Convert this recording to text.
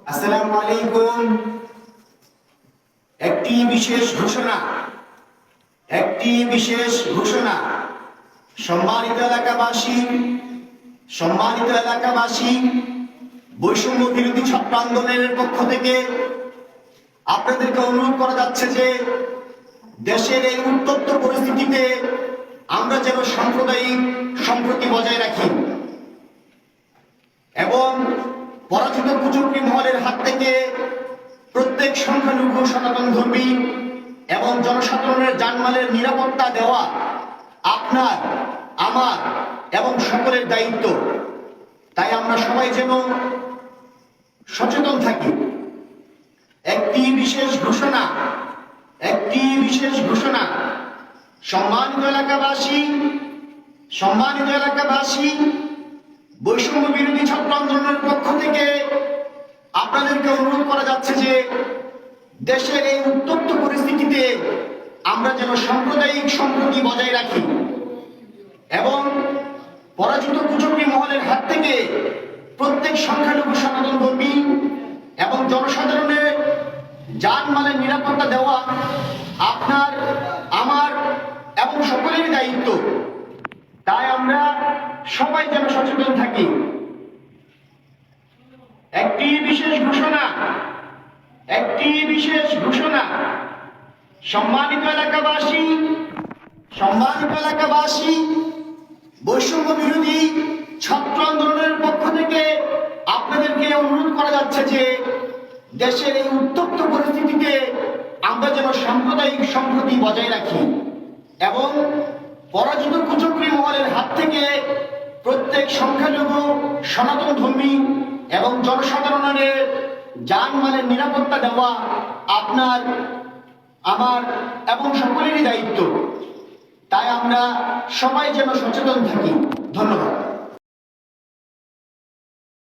আসসালামু আলাইকুম। একটি বিশেষ ঘোষণা সম্মানিত এলাকাবাসী, বৈষম্য বিরোধী ছাত্র আন্দোলনের পক্ষ থেকে আপনাদেরকে অনুরোধ করা যাচ্ছে যে দেশের এই উত্তপ্ত পরিস্থিতিতে আমরা যেন সাম্প্রদায়িক সম্প্রীতি বজায় রাখি এবং পরাজিত কুচক্রী মহলের হাত থেকে প্রত্যেক সংখ্যালঘু সনাতন ধর্মী এবং জনসাধারণের জানমালের নিরাপত্তা দেওয়া আপনার, আমার এবং সকলের দায়িত্ব। তাই আমরা সবাই যেন সচেতন থাকি। একটি বিশেষ ঘোষণা সম্মানিত এলাকাবাসী, বৈষম্য বিরোধী ছাত্র আন্দোলনের পক্ষ থেকে আপনাদেরকে অনুরোধ করা যাচ্ছে যে দেশের এই উত্তপ্ত পরিস্থিতিতে আমরা যেন সাম্প্রদায়িক সম্প্রীতি বজায় রাখি এবং পরাজিত কুচক্রী মহলের হাত থেকে প্রত্যেক সংখ্যালঘু সনাতন ধর্মী এবং জনসাধারণের জানমালের নিরাপত্তা দেওয়া আপনার, আমার এবং সকলেরই দায়িত্ব। তাই আমরা সবাই যেন সচেতন থাকি। একটি বিশেষ ঘোষণা সম্মানিত এলাকাবাসী, বৈষম্য বিরোধী ছাত্র আন্দোলনের পক্ষ থেকে আপনাদেরকে অনুরোধ করা যাচ্ছে যে দেশের এই উত্তপ্ত পরিস্থিতিতে আমরা যেন সাম্প্রদায়িক সম্প্রীতি বজায় রাখি এবং পরাজিত কুচক্রী মহলের হাত থেকে প্রত্যেক সংখ্যালঘু সনাতন ধর্মী এবং জনসাধারণের জানমালের নিরাপত্তা দেওয়া আপনার, আমার এবং সকলেরই দায়িত্ব। তাই আমরা সবাই যেন সচেতন থাকি। ধন্যবাদ।